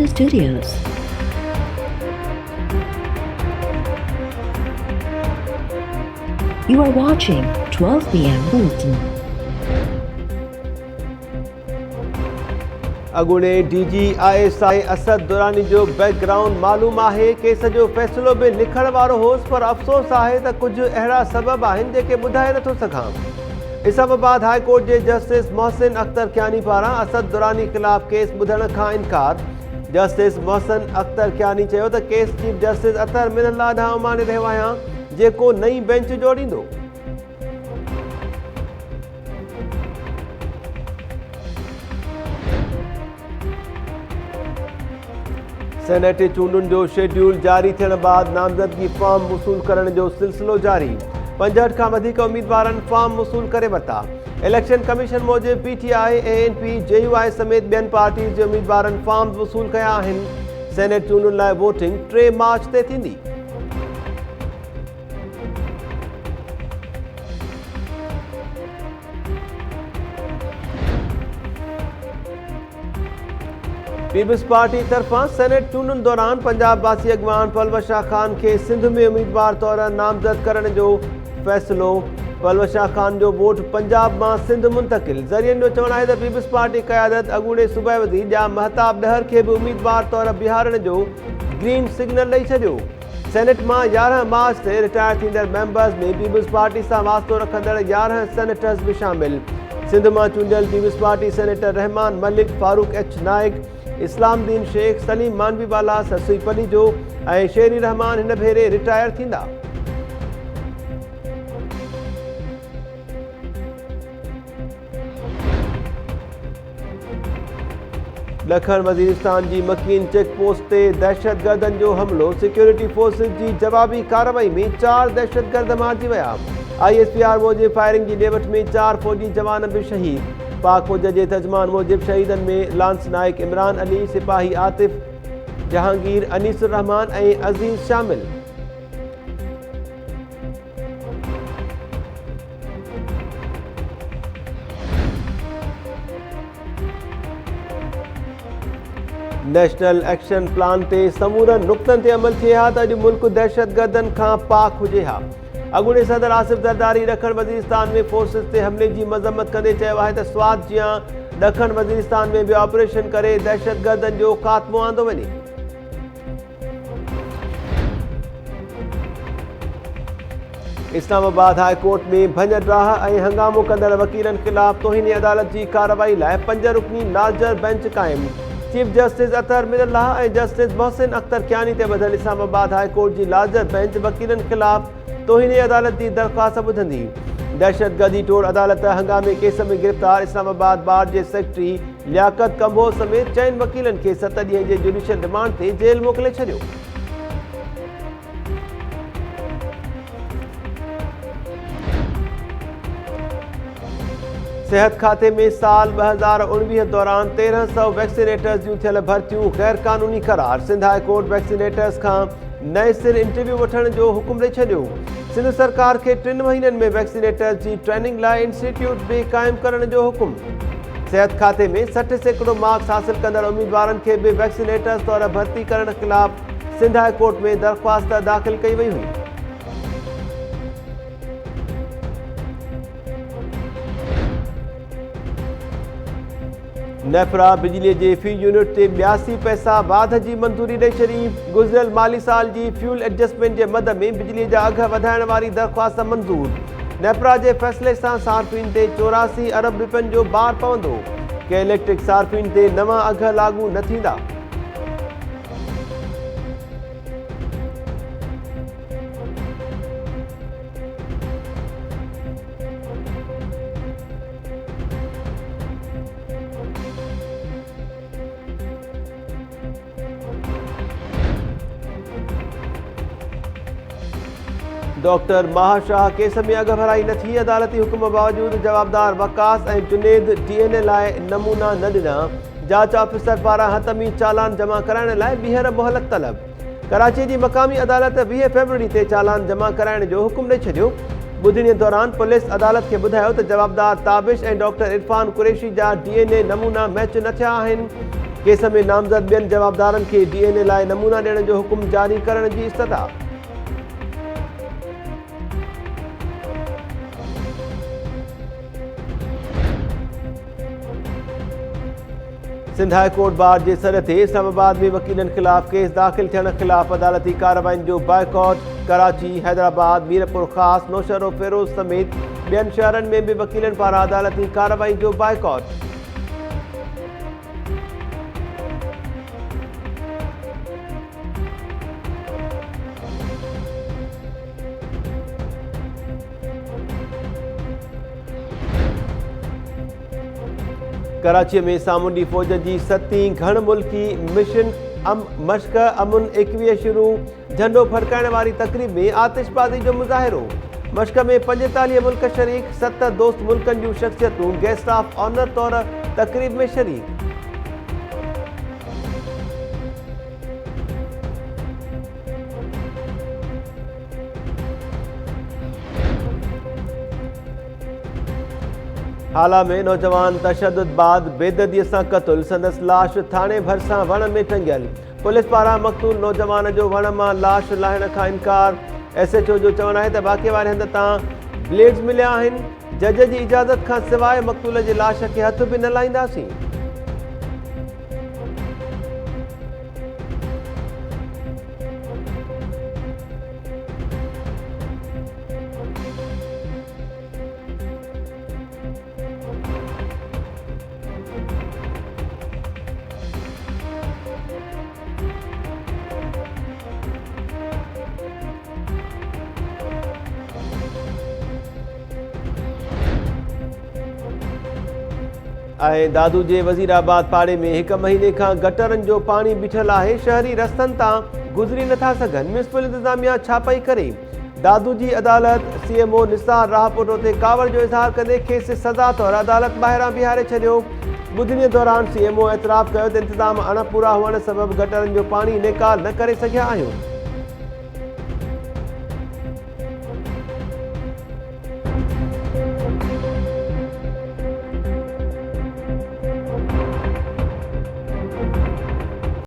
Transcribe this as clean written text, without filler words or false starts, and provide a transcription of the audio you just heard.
Studios. You are watching 12 PM Bulletin. अॻूणे DGISI Asad Durrani जो background मालूम आहे। केस जो फ़ैसिलो बि लिखण वारो होसि, पर अफ़सोस आहे त कुझु अहिड़ा सबब आहिनि जेके ॿुधाए नथो सघां। इस्लामाबाद हाई कोर्ट जे जस्टिस मोहसिन अख्तर कियानी पारां असद दुरानी ख़िलाफ़ केस ॿुधण खां इनकार। जस्टिस मोहसिन अख्तर कियानी चयो त केस चीफ जस्टिस अतर मिनल्ला ॾांहुं उमाने रहियो आहियां, जेको नई बेंच जोड़ींदो। सेनेट चूंडुनि जो शेड्यूल जारी थियण बाद नामज़दगी फॉर्म वसूल करण जो सिलसिलो जारी। 65 खां वधीक उम्मीदवारनि फॉर्म वसूल करे वरिता। इलेक्शन कमीशन मूजिबि PTI, ANP, JUI समेत ॿियनि पार्टीज़ जे उम्मीदवारनि फॉर्म वसूल कया आहिनि। सेनेट चूंडुनि लाइ वोटिंग 3 मार्च ते थींदी। पीपल्स पार्टी तरफ़ां सेनेट चूंडुनि दौरान पंजाब वासी अॻवान पलवश शाह ख़ान खे सिंध में उम्मीदवार तौर नामज़द करण जो फ़ैसिलो। पलवश शाह ख़ान जो वोट पंजाब मां सिंध मुंतक़िल। ज़रियनि जो चवणु आहे त पीपल्स पार्टी क़यादत अॻूणे सूबाई वज़ीर जा महताब ॾहर खे बि उम्मीदवार तौर बीहारण जो ग्रीन सिग्नल ॾेई छॾियो। सेनेट मां 11 मार्च ते रिटायर थींदड़ मेंबर्स में पीपल्स पार्टी सां वास्तो रखंदड़ 11 सेनेटर्स बि शामिल। सिंध मां चूंडियल पीपल्स पार्टी सेनेटर रहमान मलिक, फारूक H नाइक, इस्लामदीन शेख, सलीम मानवीवाला, ससुई पलीजो ऐं शेरी रहमान हिन भेरे रिटायर थींदा। ॾखण वज़ीरिस्तान जी मकीन चेक पोस्ट ते दहशतगर्दनि जो हमलो। सिक्योरिटी फोर्सिस जी जवाबी कार्रवाई में 4 दहशतगर्द मारिजी विया। ISPR मूजिबि फायरिंग जी ॾेवट में 4 फ़ौजी जवान बि शहीद। पाक फ़ौज जे तर्जुमान मूजिबि शहीदनि में लांस नाइक इमरान अली, सिपाही आतिफ, जहांगीर, अनीसुर रहमान ऐं अज़ीज़ शामिल। नेशनल एक्शन प्लान ते समूरनि नुक़्तनि ते अमल थिए हा त अॼु मुल्क दहशतगर्दनि खां पाक हुजे हा। अॻूणे सदर आसिफ ज़रदारी ॾखण वज़ीरिस्तान में फोर्सिस ते हमले जी मज़म्मत कंदे चयो आहे त स्वात जियां ॾखण वज़ीरिस्तान में बि ऑपरेशन करे दहशतगर्दनि जो ख़ात्मो आंदो वञे। इस्लामाबाद हाई कोर्ट में भञ-ड्राह ऐं हंगामो कंदड़ वकीलनि ख़िलाफ़ तौहीन अदालत जी कार्रवाई लाइ 5 रुकनी लार्जर बेंच क़ाइमु। चीफ जस्टिस अतर मिनल्ला ऐं जस्टिस मोहसिन अख्तर कियानी ते ॿधल इस्लामाबाद हाई कोर्ट जी लार्जर बेंच वकीलनि ख़िलाफ़ तौहीन अदालत जी दरख़्वास्त ॿुधंदी। दहशतगर्दी टोड़ अदालत हंगामे केस में गिरफ़्तार इस्लामाबाद बार जे सेक्रेटरी लियाकत कंबोज समेत 4 वकीलनि खे 7 ॾींहं जे जुडिशियल रिमांड ते जेल मोकिले छॾियो। सेहत खाते में साल 2019 दौरान 1300 वैक्सीनेटर्स जूं थियल भर्तियूं गैर क़ानूनी करार। सिंध हाई कोर्ट वैक्सीनेटर्स खां नए सिर इंटरव्यू वठण जो हुकुम ॾेई छॾियो। सिंध सरकार खे 3 महीननि में वैक्सीनेटर्स जी ट्रेनिंग लाइ इंस्टीट्यूट बि क़ाइमु करण जो हुकुम। सेहत खाते में 60% मार्क्स हासिल कंदड़ उम्मीदवारनि खे बि वैक्सीनेटर्स तौर भर्ती करण ख़िलाफ़ सिंध हाई कोर्ट में दरख़्वास्त दाख़िल कई वई हुई। नेफ्रा बिजलीअ जे फी यूनिट ते 82 पैसा वाध जी मंज़ूरी ॾेई छॾी। गुज़िरियल माली साल जी फ्यूल एडजस्टमेंट जे मद में बिजलीअ जा अघ वधाइण वारी दरख़्वास्त मंज़ूर। नेफ्रा जे फ़ैसिले सां सार्फ़िन ते 84 अरब रुपयनि जो बार पवंदो। के इलेक्ट्रिक सार्फ़िन ते नवां अघ लागू न थींदा। डॉक्टर महाशाह केस में अघ भराई न थी। अदालती हुकुम बावजूदि जवाबदार वकास ऐं जुनेद DNA लाइ नमूना न ॾिना। जांच ऑफिसर पारां हतमी चालान जमा कराइण लाइ ॿीहर मोहलत तलब। कराची जी मक़ामी अदालत 20 फरवरी ते चालान जमा कराइण जो हुकुम ॾेई छॾियो। ॿुधणी दौरान पुलिस अदालत खे ॿुधायो त जवाबदार ताबिश ऐं डॉक्टर इरफान कुरैशी जा DNA नमूना मैच न थिया आहिनि। केस में नामज़द ॿियनि जवाबदारनि खे DNA लाइ नमूना ॾियण जो हुकुम जारी करण जी इस्तदा। सिंध हाई कोर्ट बार जे सॾ ते इस्लामाबाद में वकीलनि ख़िलाफ़ केस दाख़िल थियण ख़िलाफ़ अदालती कार्रवाइनि जो बाइकॉट। कराची, हैदराबाद, मीरपुर ख़ास, नौशहरो, फिरोज़ समेत ॿियनि शहरनि में बि वकीलनि पारां अदालती कार्रवाई जो बाइकॉट। कराची में सामूंडी फ़ौज जी 7वीं घण मुल्की मिशन मश्क अमुन 21 शुरू। झंडो फड़काइण वारी तक़रीब में आतिशबाज़ी जो मुज़ाहिरो। मश्क में 45 मुल्क शरीक, 7 दोस्त मुल्कनि जूं शख़्सियतूं गेस्ट ऑफ ऑनर तौर तक़रीब में शरीक। हाला में नौजवान तशद्दुद बाद बेदर्दीअ सां क़त्ल। संदसि लाश थाणे भरिसां वण में टंगियल। पुलिस पारां मक़तूल नौजवान जो वण मां लाश लाहिण खां इनकार। SHO जो चवणु आहे त वाक़िए वारे हंध तां ब्लेड्स मिलिया आहिनि। जज जी इजाज़त खां सवाइ मक़तूल जे लाश खे हथ बि न लाहींदासीं। दादू जे वज़ीराबाद पाड़े में 1 महीने खां गटरनि जो पानी बीठल आहे। शहरी रस्तनि तां गुज़री नथा सघनि। म्यूनिसिपल इंतज़ामिया छापाई करे दादू जी अदालत। CMO निसार राहपुरो ते कावड़ जो इज़हार कंदे खेसि सज़ा तौर अदालत ॿाहिरां बीहारे छॾियो। ॿुधणीअ दौरान CMO एतिराफ़ कयो त इंतज़ाम अणपूरा हुअण सबबि गटरनि जो पाणी निकाल न करे सघिया आहियूं।